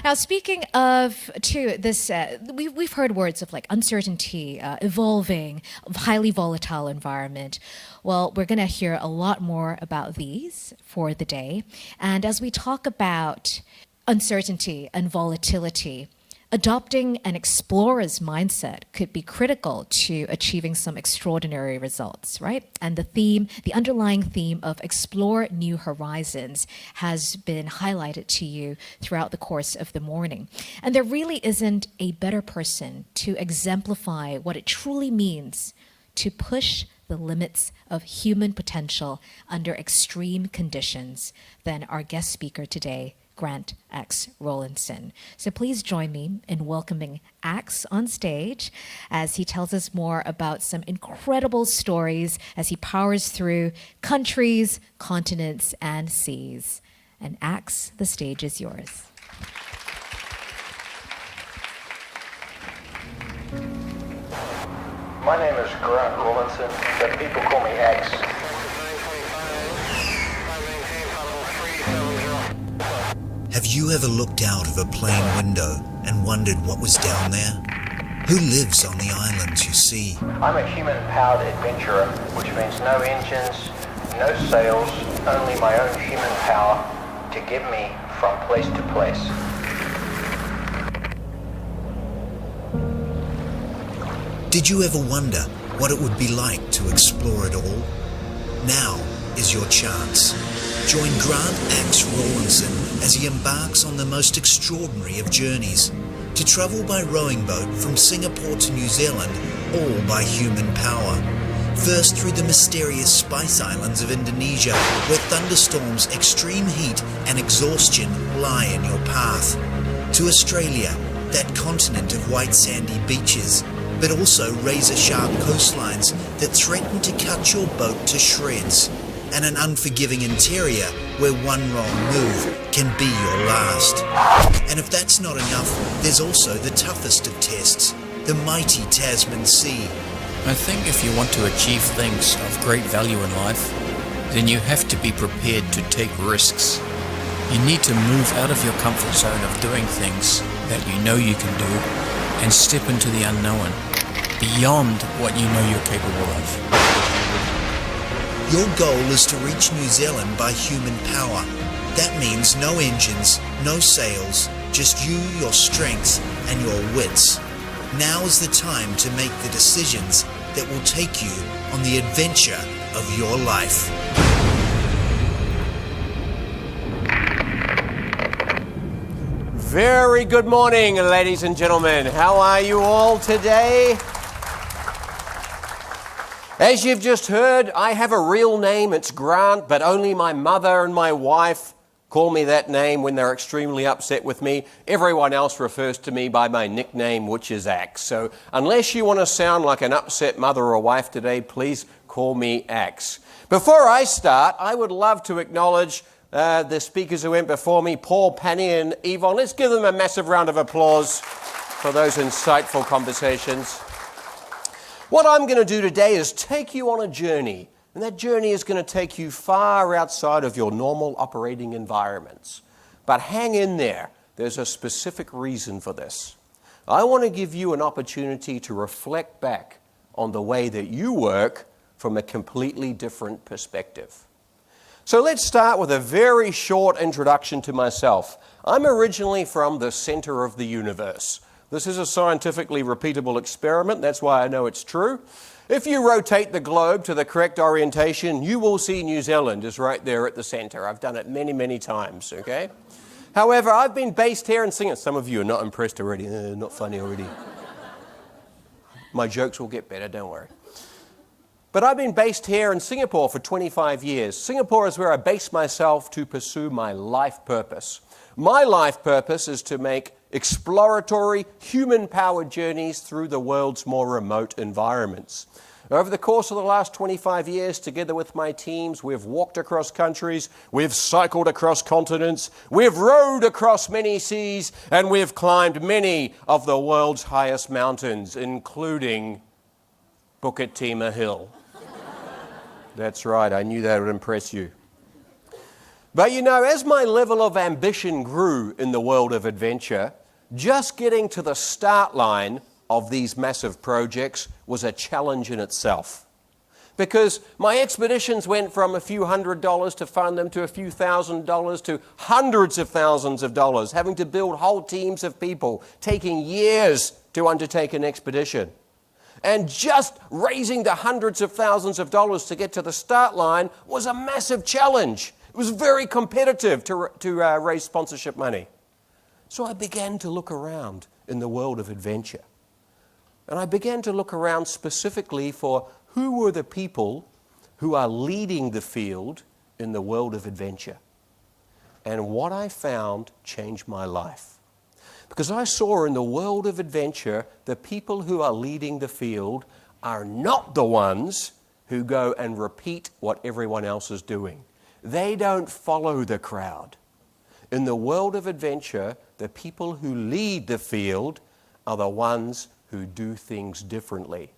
Now, speaking of, too, this, we've heard words of like uncertainty, evolving, highly volatile environment. Well, we're going to hear a lot more about these for the day. And as we talk about uncertainty and volatility, adopting an explorer's mindset could be critical to achieving some extraordinary results, right? And the underlying theme of explore new horizons has been highlighted to you throughout the course of the morning. And there really isn't a better person to exemplify what it truly means to push the limits of human potential under extreme conditions than our guest speaker today, Grant Axe Rawlinson. So please join me in welcoming Axe on stage as he tells us more about some incredible stories as he powers through countries, continents, and seas. And Axe, the stage is yours. My name is Grant Rawlinson, but people call me Axe. Have you ever looked out of a plane window and wondered what was down there? Who lives on the islands you see? I'm a human-powered adventurer, which means no engines, no sails, only my own human power to get me from place to place. Did you ever wonder what it would be like to explore it all? Now is your chance. Join Grant Axe Rawlinson as he embarks on the most extraordinary of journeys, to travel by rowing boat from Singapore to New Zealand, all by human power. First through the mysterious Spice Islands of Indonesia, where thunderstorms, extreme heat and exhaustion lie in your path. To Australia, that continent of white sandy beaches, but also razor-sharp coastlines that threaten to cut your boat to shreds, and an unforgiving interior where one wrong move can be your last. And if that's not enough, there's also the toughest of tests, the mighty Tasman Sea. I think if you want to achieve things of great value in life, then you have to be prepared to take risks. You need to move out of your comfort zone of doing things that you know you can do and step into the unknown, beyond what you know you're capable of. Your goal is to reach New Zealand by human power. That means no engines, no sails, just you, your strength, and your wits. Now is the time to make the decisions that will take you on the adventure of your life. Very good morning, ladies and gentlemen. How are you all today? As you've just heard, I have a real name. It's Grant, but only my mother and my wife call me that name when they're extremely upset with me. Everyone else refers to me by my nickname, which is Axe. So unless you want to sound like an upset mother or wife today, please call me Axe. Before I start, I would love to acknowledge the speakers who went before me, Paul, Penny and Yvonne. Let's give them a massive round of applause for those insightful conversations. What I'm going to do today is take you on a journey, and that journey is going to take you far outside of your normal operating environments. But hang in there. There's a specific reason for this. I want to give you an opportunity to reflect back on the way that you work from a completely different perspective. So let's start with a very short introduction to myself. I'm originally from the center of the universe. This is a scientifically repeatable experiment. That's why I know it's true. If you rotate the globe to the correct orientation, you will see New Zealand is right there at the center. I've done it many, many times, okay? However, I've been based here in Singapore. Some of you are not impressed already. Not funny already. My jokes will get better, don't worry. But I've been based here in Singapore for 25 years. Singapore is where I base myself to pursue my life purpose. My life purpose is to make exploratory, human-powered journeys through the world's more remote environments. Over the course of the last 25 years, together with my teams, we've walked across countries, we've cycled across continents, we've rowed across many seas, and we've climbed many of the world's highest mountains, including Bukit Timah Hill. That's right, I knew that would impress you. But you know, as my level of ambition grew in the world of adventure, just getting to the start line of these massive projects was a challenge in itself. Because my expeditions went from a few $100s to fund them to a few $1,000s to hundreds of thousands of dollars, having to build whole teams of people, taking years to undertake an expedition. And just raising the hundreds of thousands of dollars to get to the start line was a massive challenge. It was very competitive to raise sponsorship money. So I began to look around in the world of adventure. And I began to look around specifically for who were the people who are leading the field in the world of adventure. And what I found changed my life. Because I saw in the world of adventure, the people who are leading the field are not the ones who go and repeat what everyone else is doing. They don't follow the crowd. In the world of adventure, the people who lead the field are the ones who do things differently.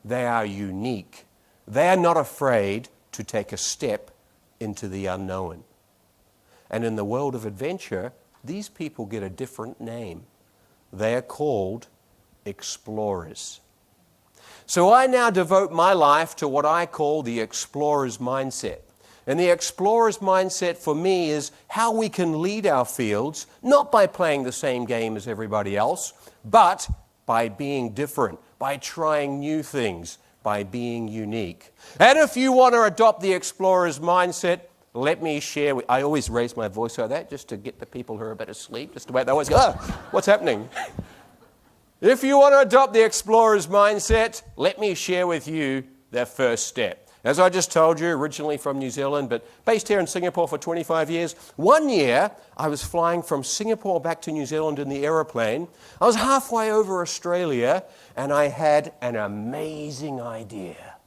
They are unique. They are not afraid to take a step into the unknown. And in the world of adventure, these people get a different name. They are called explorers. So I now devote my life to what I call the explorer's mindset. And the explorer's mindset for me is how we can lead our fields, not by playing the same game as everybody else, but by being different, by trying new things, by being unique. And if you want to adopt the explorer's mindset, let me share. I always raise my voice like that just to get the people who are a bit asleep, just to wait. They always go, what's happening? If you want to adopt the explorer's mindset, let me share with you the first step. As I just told you, originally from New Zealand, but based here in Singapore for 25 years. One year, I was flying from Singapore back to New Zealand in the aeroplane. I was halfway over Australia, and I had an amazing idea.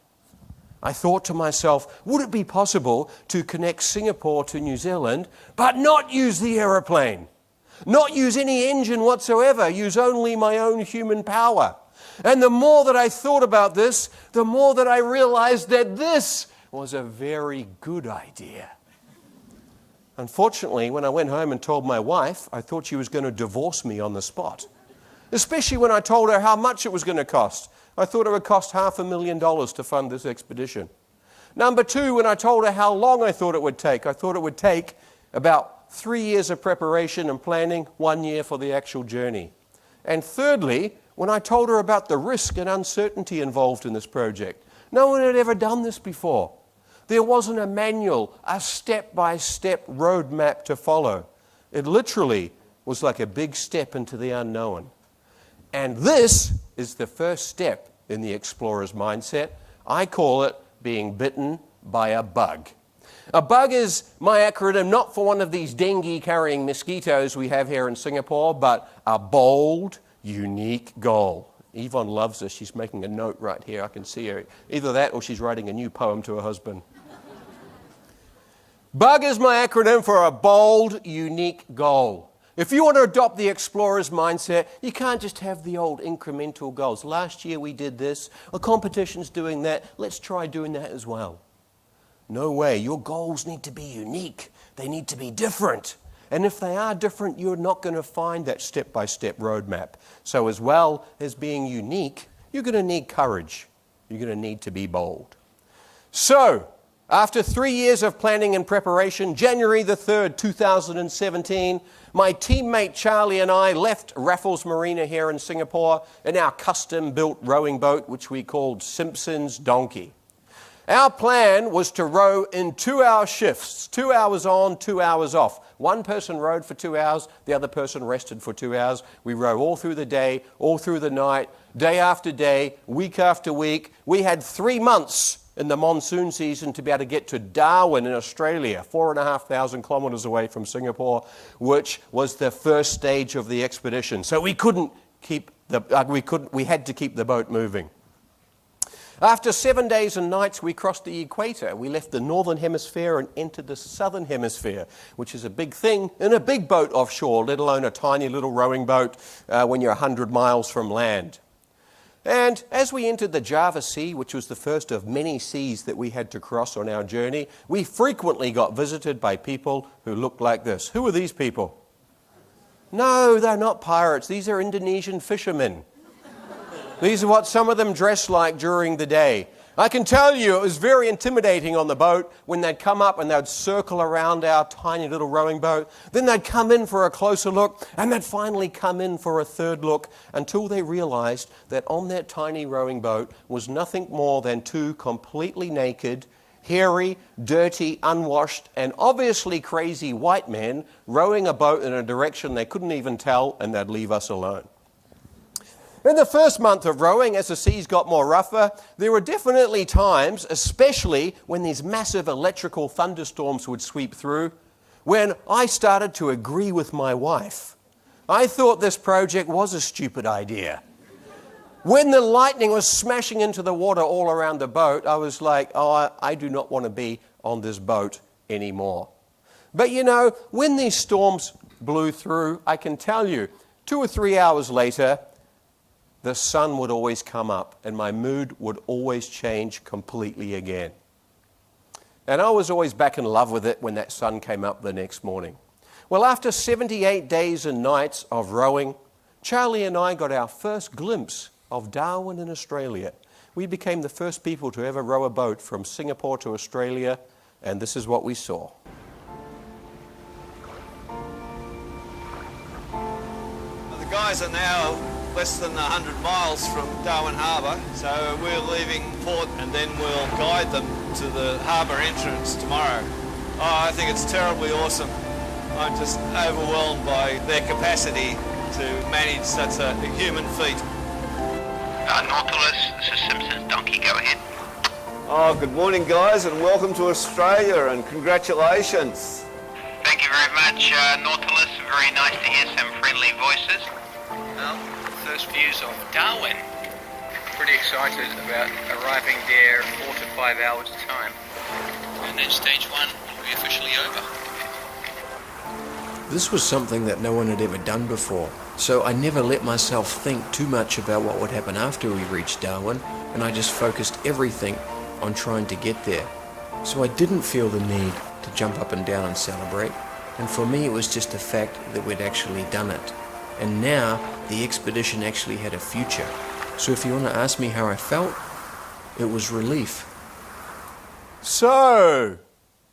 I thought to myself, would it be possible to connect Singapore to New Zealand, but not use the aeroplane? Not use any engine whatsoever, use only my own human power. And the more that I thought about this, the more that I realized that this was a very good idea. Unfortunately, when I went home and told my wife, I thought she was going to divorce me on the spot. Especially when I told her how much it was going to cost. I thought it would cost $500,000 to fund this expedition. Number two, when I told her how long I thought it would take, I thought it would take about 3 years of preparation and planning, 1 year for the actual journey. And thirdly, when I told her about the risk and uncertainty involved in this project. No one had ever done this before. There wasn't a manual, a step-by-step roadmap to follow. It literally was like a big step into the unknown. And this is the first step in the explorer's mindset. I call it being bitten by a bug. A bug is my acronym not for one of these dengue-carrying mosquitoes we have here in Singapore, but a bold, unique goal. Yvonne loves this. She's making a note right here. I can see her. Either that or she's writing a new poem to her husband. BUG is my acronym for a bold, unique goal. If you want to adopt the explorer's mindset, you can't just have the old incremental goals. Last year we did this. A competition's doing that. Let's try doing that as well. No way. Your goals need to be unique. They need to be different. And if they are different, you're not going to find that step-by-step roadmap. So as well as being unique, you're going to need courage. You're going to need to be bold. So, after 3 years of planning and preparation, January the 3rd, 2017, my teammate Charlie and I left Raffles Marina here in Singapore in our custom-built rowing boat, which we called Simpson's Donkey. Our plan was to row in 2-hour shifts, 2 hours on, 2 hours off. One person rowed for 2 hours, the other person rested for 2 hours. We row all through the day, all through the night, day after day, week after week. We had 3 months in the monsoon season to be able to get to Darwin in Australia, 4,500 kilometres away from Singapore, which was the first stage of the expedition. So we couldn't keep we had to keep the boat moving. After 7 days and nights, we crossed the equator. We left the northern hemisphere and entered the southern hemisphere, which is a big thing in a big boat offshore, let alone a tiny little rowing boat when you're 100 miles from land. And as we entered the Java Sea, which was the first of many seas that we had to cross on our journey, we frequently got visited by people who looked like this. Who are these people? No, they're not pirates. These are Indonesian fishermen. These are what some of them dress like during the day. I can tell you it was very intimidating on the boat when they'd come up and they'd circle around our tiny little rowing boat. Then they'd come in for a closer look and they'd finally come in for a third look until they realized that on that tiny rowing boat was nothing more than two completely naked, hairy, dirty, unwashed, and obviously crazy white men rowing a boat in a direction they couldn't even tell, and they'd leave us alone. In the first month of rowing, as the seas got more rougher, there were definitely times, especially when these massive electrical thunderstorms would sweep through, when I started to agree with my wife. I thought this project was a stupid idea. When the lightning was smashing into the water all around the boat, I was like, oh, I do not want to be on this boat anymore. But you know, when these storms blew through, I can tell you, 2 or 3 hours later, the sun would always come up and my mood would always change completely again. And I was always back in love with it when that sun came up the next morning. Well, after 78 days and nights of rowing, Charlie and I got our first glimpse of Darwin in Australia. We became the first people to ever row a boat from Singapore to Australia, and this is what we saw. The guys are now less than 100 miles from Darwin Harbour, so we're leaving port and then we'll guide them to the harbour entrance tomorrow. Oh, I think it's terribly awesome. I'm just overwhelmed by their capacity to manage such a human feat. Nautilus, this is Simpson's Donkey, go ahead. Oh, good morning guys, and welcome to Australia, and congratulations. Thank you very much, Nautilus. Very nice to hear some friendly voices. Well, first views of Darwin. Pretty excited about arriving there 4 to 5 hours time. And then stage 1 will be officially over. This was something that no one had ever done before, so I never let myself think too much about what would happen after we reached Darwin, and I just focused everything on trying to get there. So I didn't feel the need to jump up and down and celebrate, and for me it was just the fact that we'd actually done it. And now the expedition actually had a future. So if you want to ask me how I felt, it was relief. So,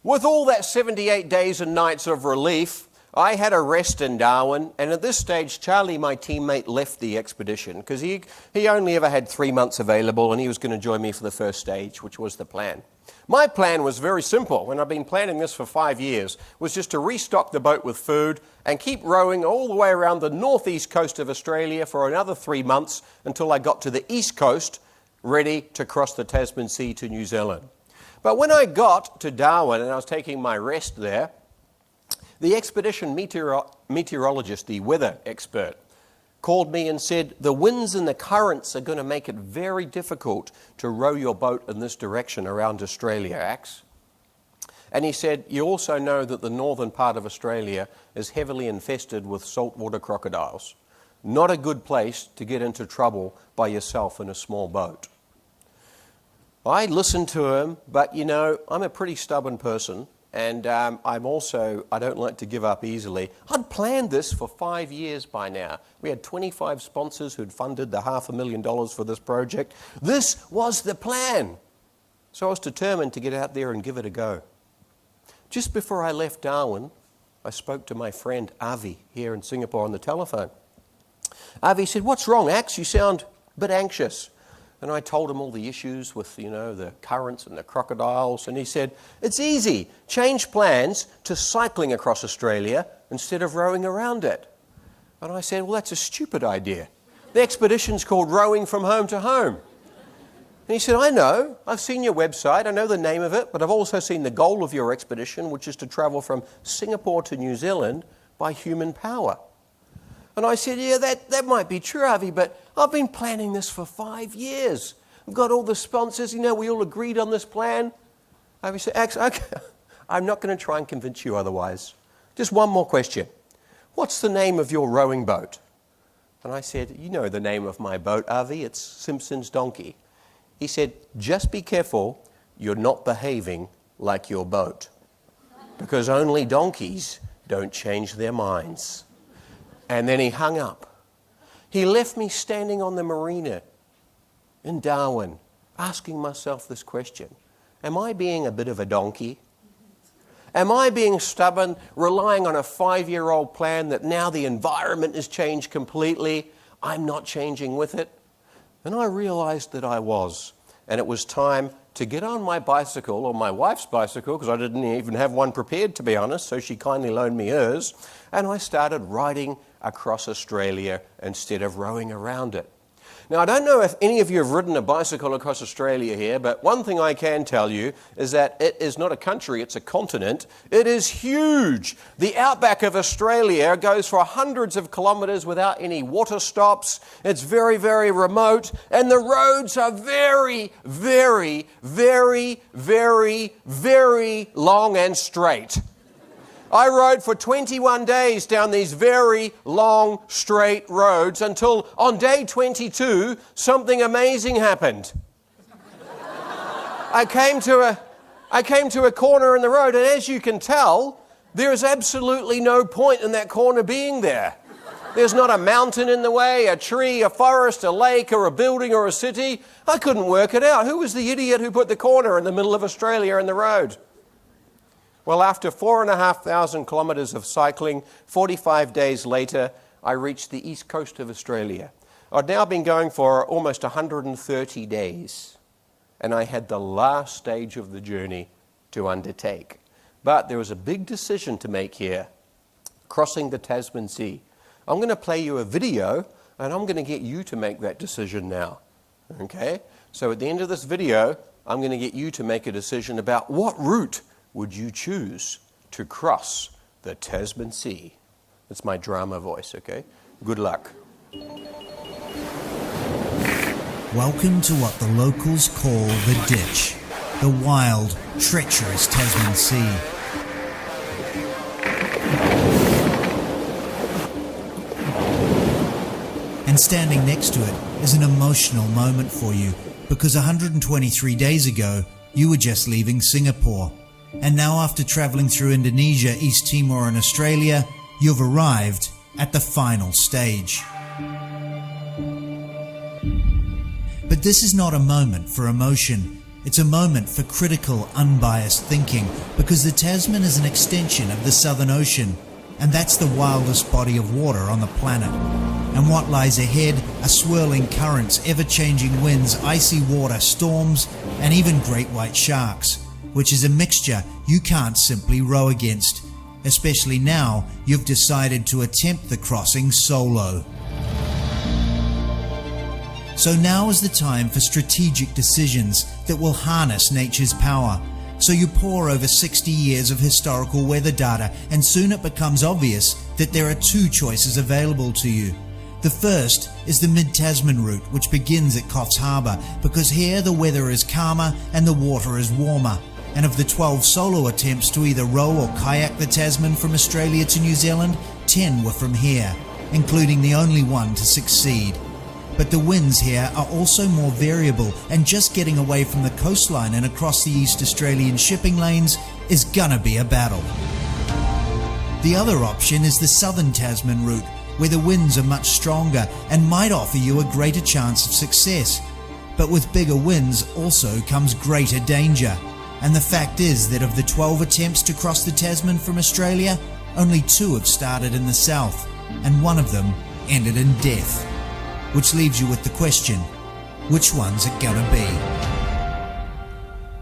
with all that 78 days and nights of relief, I had a rest in Darwin, and at this stage, Charlie, my teammate, left the expedition because he only ever had 3 months available and he was going to join me for the first stage, which was the plan. My plan was very simple, and I've been planning this for 5 years, was just to restock the boat with food and keep rowing all the way around the northeast coast of Australia for another 3 months until I got to the east coast, ready to cross the Tasman Sea to New Zealand. But when I got to Darwin and I was taking my rest there, the expedition meteorologist, the weather expert, called me and said, the winds and the currents are going to make it very difficult to row your boat in this direction around Australia, Axe. And he said, you also know that the northern part of Australia is heavily infested with saltwater crocodiles. Not a good place to get into trouble by yourself in a small boat. I listened to him, but you know, I'm a pretty stubborn person. And I don't like to give up easily. I'd planned this for 5 years by now. We had 25 sponsors who'd funded the $500,000 for this project. This was the plan. So I was determined to get out there and give it a go. Just before I left Darwin, I spoke to my friend Avi here in Singapore on the telephone. Avi said, what's wrong, Axe? You sound a bit anxious. And I told him all the issues with, you know, the currents and the crocodiles. And he said, it's easy. Change plans to cycling across Australia instead of rowing around it. And I said, well, that's a stupid idea. The expedition's called Rowing from Home to Home. And he said, I know. I've seen your website. I know the name of it. But I've also seen the goal of your expedition, which is to travel from Singapore to New Zealand by human power. And I said, yeah, that might be true, Avi, but I've been planning this for 5 years. I've got all the sponsors, you know, we all agreed on this plan. Avi said, Axe, okay, I'm not going to try and convince you otherwise. Just one more question. What's the name of your rowing boat? And I said, you know the name of my boat, Avi, it's Simpson's Donkey. He said, just be careful, you're not behaving like your boat. Because only donkeys don't change their minds. And then he hung up. He left me standing on the marina in Darwin, asking myself this question. Am I being a bit of a donkey? Am I being stubborn, relying on a 5-year-old plan that now the environment has changed completely? I'm not changing with it? And I realized that I was. And it was time to get on my bicycle, or my wife's bicycle, because I didn't even have one prepared, to be honest, so she kindly loaned me hers, and I started riding across Australia instead of rowing around it. Now, I don't know if any of you have ridden a bicycle across Australia here, but one thing I can tell you is that it is not a country, it's a continent. It is huge. The outback of Australia goes for hundreds of kilometres without any water stops. It's very, very remote, and the roads are very, very, very, very, very long and straight. I rode for 21 days down these very long, straight roads until on day 22, something amazing happened. I came to a corner in the road, and as you can tell, there is absolutely no point in that corner being there. There's not a mountain in the way, a tree, a forest, a lake, or a building, or a city. I couldn't work it out. Who was the idiot who put the corner in the middle of Australia in the road? Well, after 4,500 kilometres of cycling, 45 days later, I reached the east coast of Australia. I'd now been going for almost 130 days, and I had the last stage of the journey to undertake. But there was a big decision to make here, crossing the Tasman Sea. I'm going to play you a video, and I'm going to get you to make that decision now. Okay? So at the end of this video, I'm going to get you to make a decision about what route would you choose to cross the Tasman Sea? That's my drama voice, okay? Good luck. Welcome to what the locals call the ditch, the wild, treacherous Tasman Sea. And standing next to it is an emotional moment for you, because 123 days ago, you were just leaving Singapore. And now, after travelling through Indonesia, East Timor and Australia, you've arrived at the final stage. But this is not a moment for emotion. It's a moment for critical, unbiased thinking, because the Tasman is an extension of the Southern Ocean, and that's the wildest body of water on the planet. And what lies ahead are swirling currents, ever-changing winds, icy water, storms, and even great white sharks, which is a mixture you can't simply row against, especially now you've decided to attempt the crossing solo. So now is the time for strategic decisions that will harness nature's power. So you pore over 60 years of historical weather data, and soon it becomes obvious that there are two choices available to you. The first is the mid-Tasman route, which begins at Coffs Harbour, because here the weather is calmer and the water is warmer. And of the 12 solo attempts to either row or kayak the Tasman from Australia to New Zealand, 10 were from here, including the only one to succeed. But the winds here are also more variable, and just getting away from the coastline and across the East Australian shipping lanes is gonna be a battle. The other option is the southern Tasman route, where the winds are much stronger and might offer you a greater chance of success. But with bigger winds also comes greater danger. And the fact is that of the 12 attempts to cross the Tasman from Australia, only 2 have started in the south, and one of them ended in death. Which leaves you with the question, which one's it gonna be?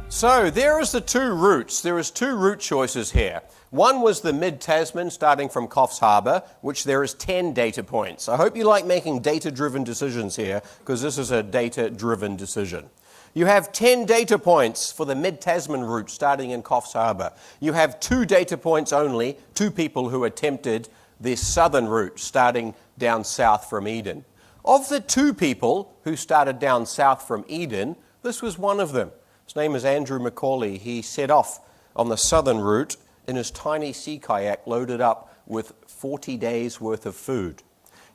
So there is the two routes. There is 2 route choices here. One was the mid-Tasman starting from Coffs Harbour, which there is 10 data points. I hope you like making data-driven decisions here, because this is a data-driven decision. You have 10 data points for the mid-Tasman route starting in Coffs Harbour. You have 2 data points only, 2 people who attempted the southern route starting down south from Eden. Of the 2 people who started down south from Eden, this was one of them. His name is Andrew McCauley. He set off on the southern route in his tiny sea kayak loaded up with 40 days worth of food.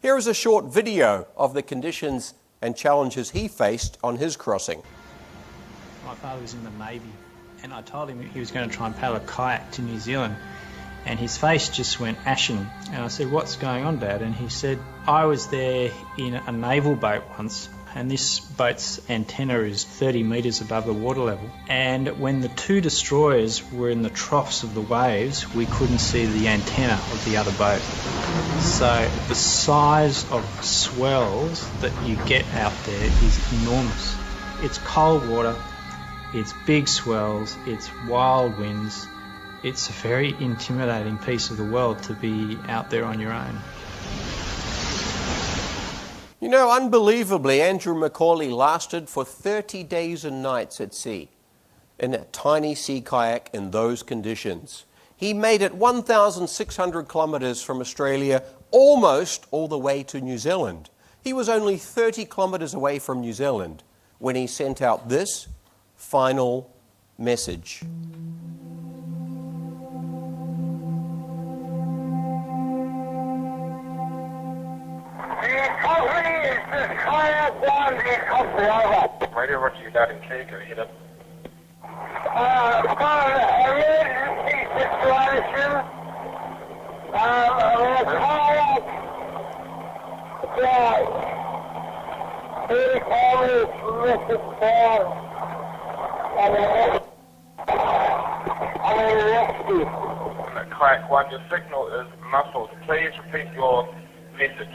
Here is a short video of the conditions and challenges he faced on his crossing. My father was in the Navy, and I told him he was going to try and paddle a kayak to New Zealand, and his face just went ashen. And I said, "What's going on, Dad?" And he said, "I was there in a naval boat once, and this boat's antenna is 30 metres above the water level. And when the two destroyers were in the troughs of the waves, we couldn't see the antenna of the other boat." So the size of swells that you get out there is enormous. It's cold water, it's big swells, it's wild winds. It's a very intimidating piece of the world to be out there on your own. You know, unbelievably, Andrew Macaulay lasted for 30 days and nights at sea in a tiny sea kayak in those conditions. He made it 1,600 kilometres from Australia, almost all the way to New Zealand. He was only 30 kilometres away from New Zealand when he sent out this final message. Radio, Roger, you down in Key, go ahead up. Emergency situation. Kayak 1, your signal is muffled. Please repeat your message.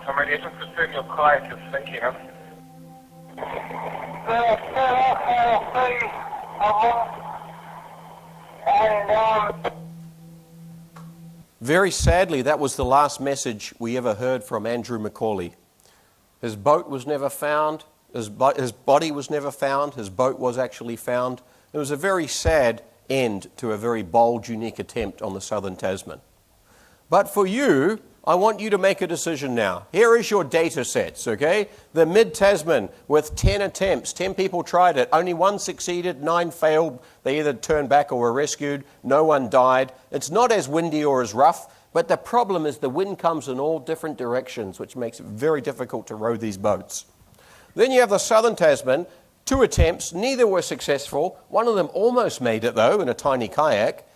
Somebody just confirm your kayak is sinking, huh? Very sadly, that was the last message we ever heard from Andrew Macaulay. His boat was never found, his body was never found, his boat was actually found. It was a very sad end to a very bold, unique attempt on the Southern Tasman. But for you, I want you to make a decision now. Here is your data sets, okay? The Mid-Tasman with 10 attempts. 10 people tried it. Only 1 succeeded, 9 failed. They either turned back or were rescued. No one died. It's not as windy or as rough, but the problem is the wind comes in all different directions, which makes it very difficult to row these boats. Then you have the Southern Tasman. 2 attempts. Neither were successful. One of them almost made it, though, in a tiny kayak,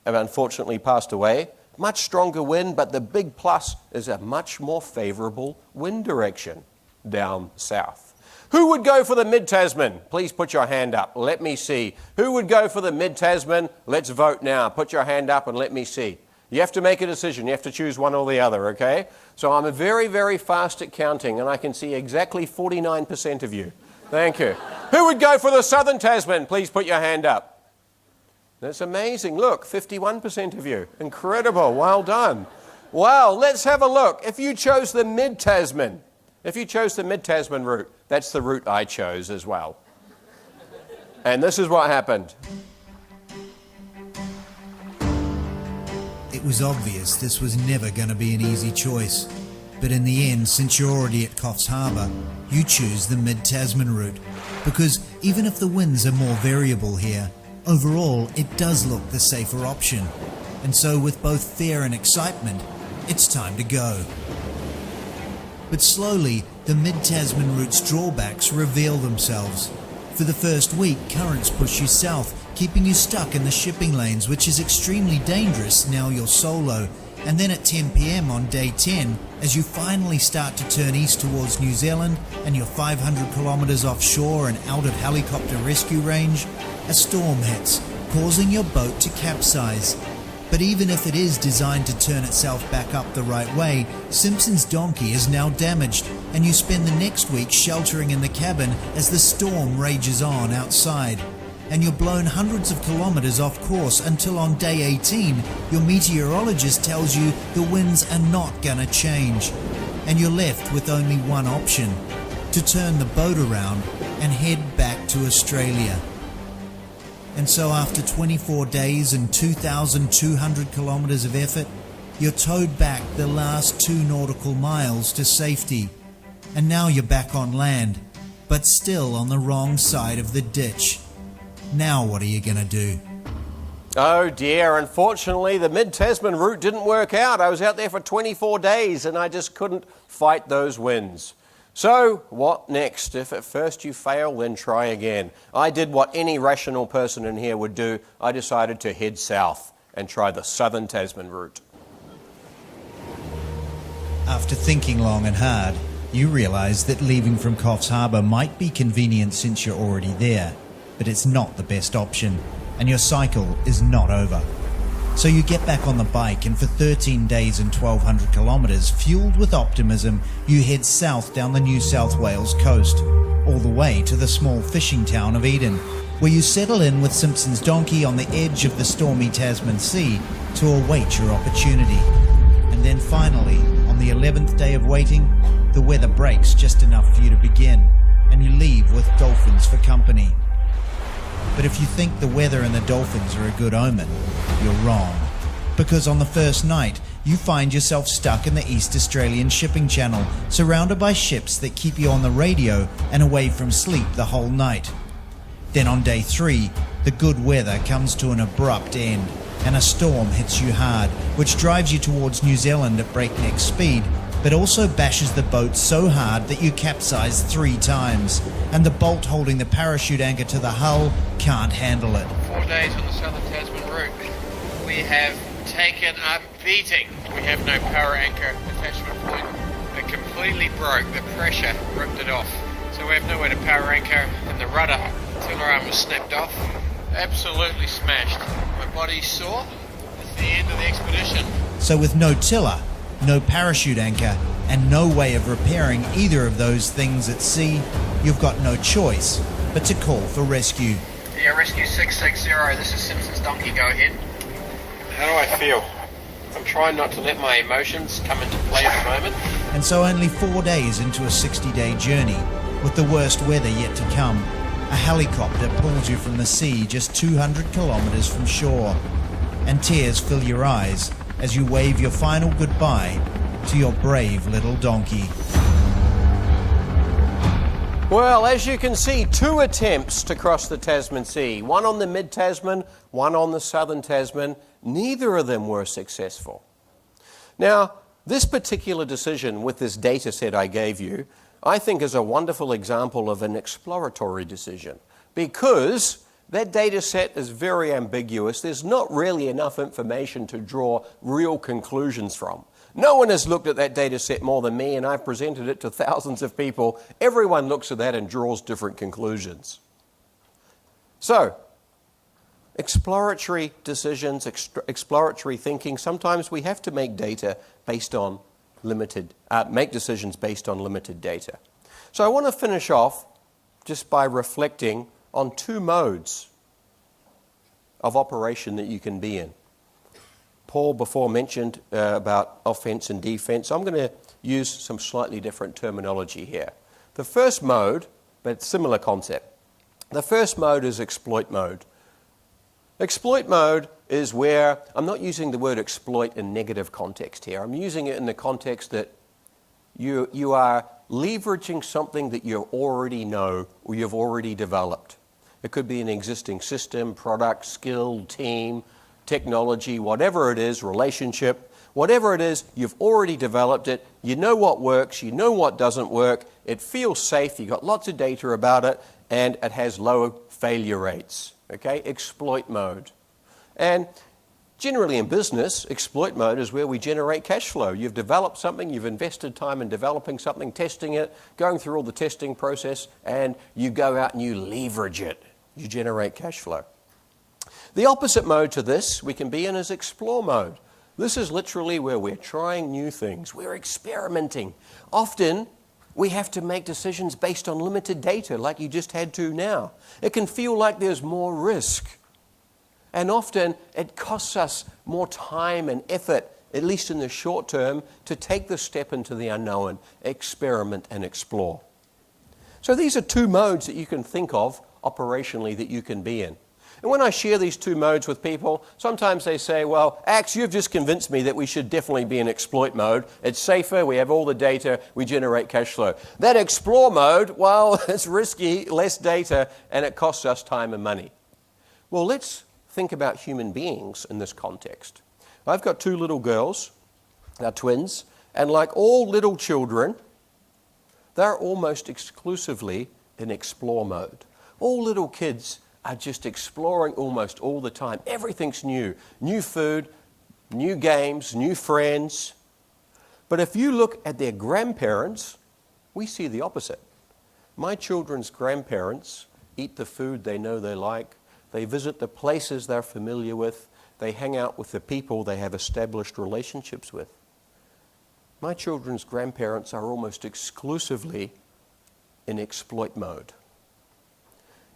and unfortunately passed away. Much stronger wind, but the big plus is a much more favourable wind direction down south. Who would go for the Mid-Tasman? Please put your hand up. Let me see. Who would go for the Mid-Tasman? Let's vote now. Put your hand up and let me see. You have to make a decision. You have to choose one or the other, okay? So I'm very, very fast at counting, and I can see exactly 49% of you. Thank you. Who would go for the Southern Tasman? Please put your hand up. That's amazing. Look, 51% of you. Incredible. Well done. Wow, let's have a look. If you chose the Mid-Tasman, route, that's the route I chose as well. And this is what happened. It was obvious this was never going to be an easy choice. But in the end, since you're already at Coffs Harbour, you choose the Mid-Tasman route. Because even if the winds are more variable here, overall, it does look the safer option, and so with both fear and excitement, it's time to go. But slowly, the Mid-Tasman route's drawbacks reveal themselves. For the first week, currents push you south, keeping you stuck in the shipping lanes, which is extremely dangerous now you're solo. And then at 10 PM on day 10, as you finally start to turn east towards New Zealand and you're 500 kilometres offshore and out of helicopter rescue range, a storm hits, causing your boat to capsize. But even if it is designed to turn itself back up the right way, Simpson's donkey is now damaged, and you spend the next week sheltering in the cabin as the storm rages on outside. And you're blown hundreds of kilometres off course until on day 18, your meteorologist tells you the winds are not gonna change. And you're left with only one option, to turn the boat around and head back to Australia. And so after 24 days and 2,200 kilometres of effort, you're towed back the last 2 nautical miles to safety. And now you're back on land, but still on the wrong side of the ditch. Now what are you going to do? Oh dear, unfortunately the mid-Tasman route didn't work out. I was out there for 24 days and I just couldn't fight those winds. So what next? If at first you fail, then try again. I did what any rational person in here would do. I decided to head south and try the southern Tasman route. After thinking long and hard, you realise that leaving from Coffs Harbour might be convenient since you're already there, but it's not the best option, and your cycle is not over. So you get back on the bike, and for 13 days and 1,200 kilometres, fuelled with optimism, you head south down the New South Wales coast, all the way to the small fishing town of Eden, where you settle in with Simpson's donkey on the edge of the stormy Tasman Sea to await your opportunity. And then finally, on the 11th day of waiting, the weather breaks just enough for you to begin, and you leave with dolphins for company. But if you think the weather and the dolphins are a good omen, you're wrong. Because on the first night, you find yourself stuck in the East Australian shipping channel, surrounded by ships that keep you on the radio and away from sleep the whole night. Then on day 3, the good weather comes to an abrupt end, and a storm hits you hard, which drives you towards New Zealand at breakneck speed, but also bashes the boat so hard that you capsize 3 times, and the bolt holding the parachute anchor to the hull can't handle it. 4 days on the southern Tasman route. We have taken a beating. We have no power anchor attachment point. It completely broke. The pressure ripped it off. So we have nowhere to power anchor, and the rudder tiller arm was snapped off. Absolutely smashed. My body's sore. It's the end of the expedition. So with no tiller, no parachute anchor, and no way of repairing either of those things at sea, you've got no choice but to call for rescue. Yeah, Rescue 660, this is Simpson's donkey, go ahead. How do I feel? I'm trying not to let my emotions come into play at the moment. And so only 4 days into a 60-day journey, with the worst weather yet to come, a helicopter pulls you from the sea just 200 kilometres from shore, and tears fill your eyes as you wave your final goodbye to your brave little donkey. Well, as you can see, 2 attempts to cross the Tasman Sea. One on the mid-Tasman, one on the southern Tasman. Neither of them were successful. Now, this particular decision with this data set I gave you, I think is a wonderful example of an exploratory decision, because that data set is very ambiguous. There's not really enough information to draw real conclusions from. No one has looked at that data set more than me, and I've presented it to thousands of people. Everyone looks at that and draws different conclusions. So, exploratory decisions, exploratory thinking, sometimes we have to make data based on make decisions based on limited data. So I want to finish off just by reflecting on 2 modes of operation that you can be in. Paul before mentioned about offense and defense. I'm going to use some slightly different terminology here. The first mode, but similar concept. The first mode is exploit mode. Exploit mode is where, I'm not using the word exploit in negative context here. I'm using it in the context that you are leveraging something that you already know or you've already developed. It could be an existing system, product, skill, team, technology, whatever it is, relationship, whatever it is, you've already developed it. You know what works, you know what doesn't work. It feels safe, you've got lots of data about it, and it has low failure rates. Okay, exploit mode. And generally in business, exploit mode is where we generate cash flow. You've developed something, you've invested time in developing something, testing it, going through all the testing process, and you go out and you leverage it. You generate cash flow. The opposite mode to this we can be in is explore mode. This is literally where we're trying new things. We're experimenting. Often, we have to make decisions based on limited data, like you just had to now. It can feel like there's more risk. And often, it costs us more time and effort, at least in the short term, to take the step into the unknown, experiment and explore. So these are 2 modes that you can think of operationally that you can be in. And when I share these 2 modes with people, sometimes they say, well, Axe, you've just convinced me that we should definitely be in exploit mode. It's safer, we have all the data, we generate cash flow. That explore mode, well, it's risky, less data, and it costs us time and money. Well, let's think about human beings in this context. I've got 2 little girls, they're twins, and like all little children, they're almost exclusively in explore mode. All little kids are just exploring almost all the time. Everything's new. New food, new games, new friends. But if you look at their grandparents, we see the opposite. My children's grandparents eat the food they know they like. They visit the places they're familiar with. They hang out with the people they have established relationships with. My children's grandparents are almost exclusively in exploit mode.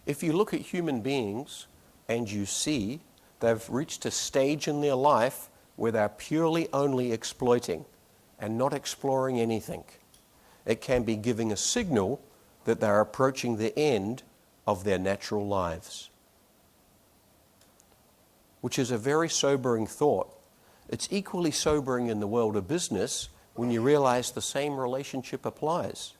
If you look at human beings and you see they've reached a stage in their life where they're purely only exploiting and not exploring anything, it can be giving a signal that they're approaching the end of their natural lives. Which is a very sobering thought. It's equally sobering in the world of business when you realize the same relationship applies.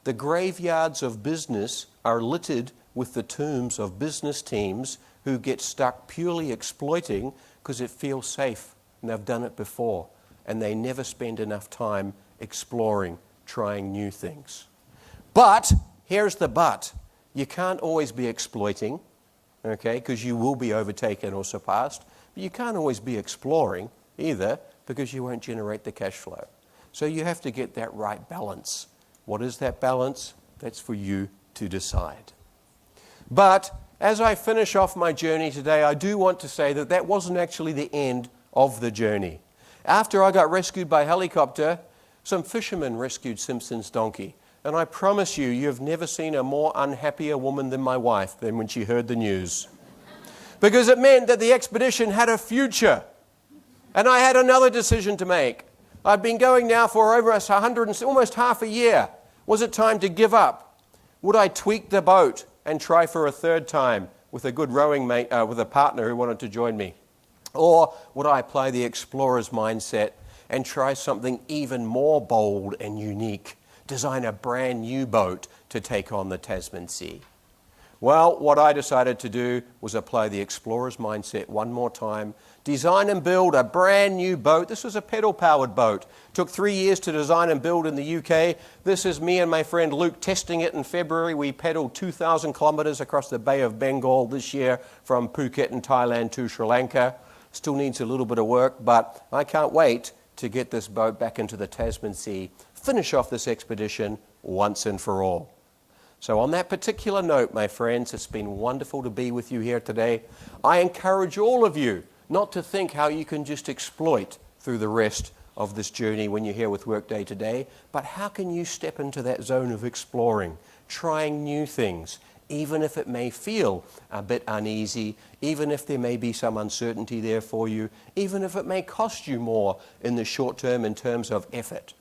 The graveyards of business are littered with the tombs of business teams who get stuck purely exploiting because it feels safe and they've done it before, and they never spend enough time exploring, trying new things. But, here's the but, you can't always be exploiting, okay, because you will be overtaken or surpassed, but you can't always be exploring either because you won't generate the cash flow. So you have to get that right balance. What is that balance? That's for you to decide. But as I finish off my journey today, I do want to say that that wasn't actually the end of the journey. After I got rescued by helicopter, some fishermen rescued Simpson's donkey. And I promise you, you've never seen a more unhappier woman than my wife than when she heard the news. Because it meant that the expedition had a future. And I had another decision to make. I'd been going now for almost half a year. Was it time to give up? Would I tweak the boat and try for a 3rd time with a good rowing mate, with a partner who wanted to join me? Or would I apply the explorer's mindset and try something even more bold and unique? Design a brand new boat to take on the Tasman Sea. Well, what I decided to do was apply the explorer's mindset one more time, design and build a brand new boat. This was a pedal-powered boat. Took 3 years to design and build in the UK. This is me and my friend Luke testing it in February. We pedaled 2,000 kilometres across the Bay of Bengal this year from Phuket in Thailand to Sri Lanka. Still needs a little bit of work, but I can't wait to get this boat back into the Tasman Sea, finish off this expedition once and for all. So on that particular note, my friends, it's been wonderful to be with you here today. I encourage all of you not to think how you can just exploit through the rest of this journey when you're here with Workday today, but how can you step into that zone of exploring, trying new things, even if it may feel a bit uneasy, even if there may be some uncertainty there for you, even if it may cost you more in the short term in terms of effort.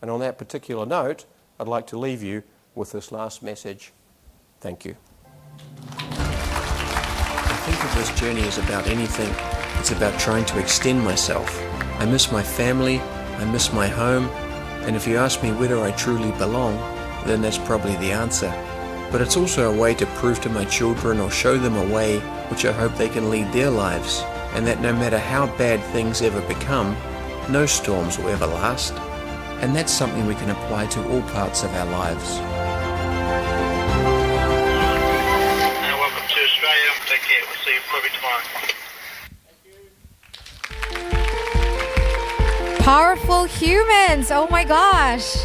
And on that particular note, I'd like to leave you with this last message. Thank you. I think of this journey as about anything. It's about trying to extend myself. I miss my family, I miss my home, and if you ask me whether I truly belong, then that's probably the answer. But it's also a way to prove to my children or show them a way which I hope they can lead their lives, and that no matter how bad things ever become, no storms will ever last. And that's something we can apply to all parts of our lives. Welcome to Australia. Take care. We'll see you probably tomorrow. Powerful humans. Oh my gosh.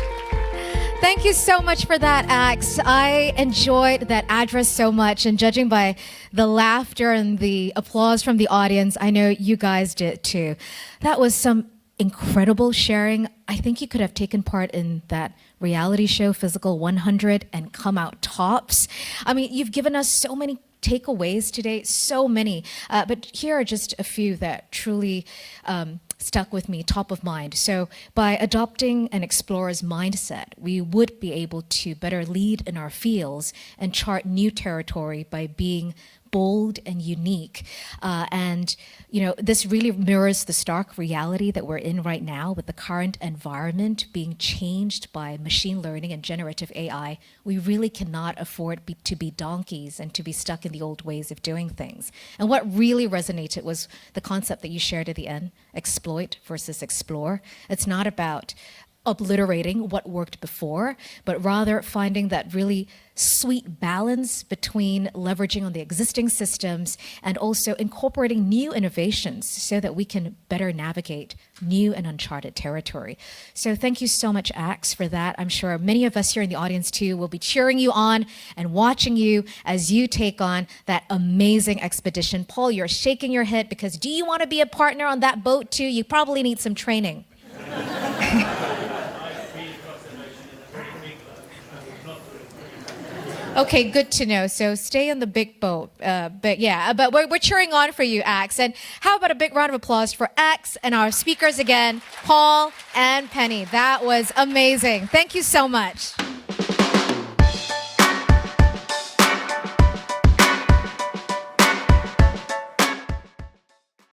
Thank you so much for that, Axe. I enjoyed that address so much, and judging by the laughter and the applause from the audience, I know you guys did too. That was some incredible sharing. I think you could have taken part in that reality show, Physical 100, and come out tops. I mean, you've given us so many takeaways today, so many. But here are just a few that truly stuck with me, top of mind. So by adopting an explorer's mindset, we would be able to better lead in our fields and chart new territory by being bold and unique. And this really mirrors the stark reality that we're in right now with the current environment being changed by machine learning and generative AI. We really cannot afford to be donkeys and to be stuck in the old ways of doing things. And what really resonated was the concept that you shared at the end, exploit versus explore. It's not about obliterating what worked before, but rather finding that really sweet balance between leveraging on the existing systems and also incorporating new innovations so that we can better navigate new and uncharted territory. So thank you so much, Axe, for that. I'm sure many of us here in the audience too will be cheering you on and watching you as you take on that amazing expedition. Paul, you're shaking your head because do you want to be a partner on that boat too? You probably need some training. Okay, good to know. So stay in the big boat. But we're cheering on for you, Axe. And how about a big round of applause for Axe and our speakers again, Paul and Penny. That was amazing. Thank you so much.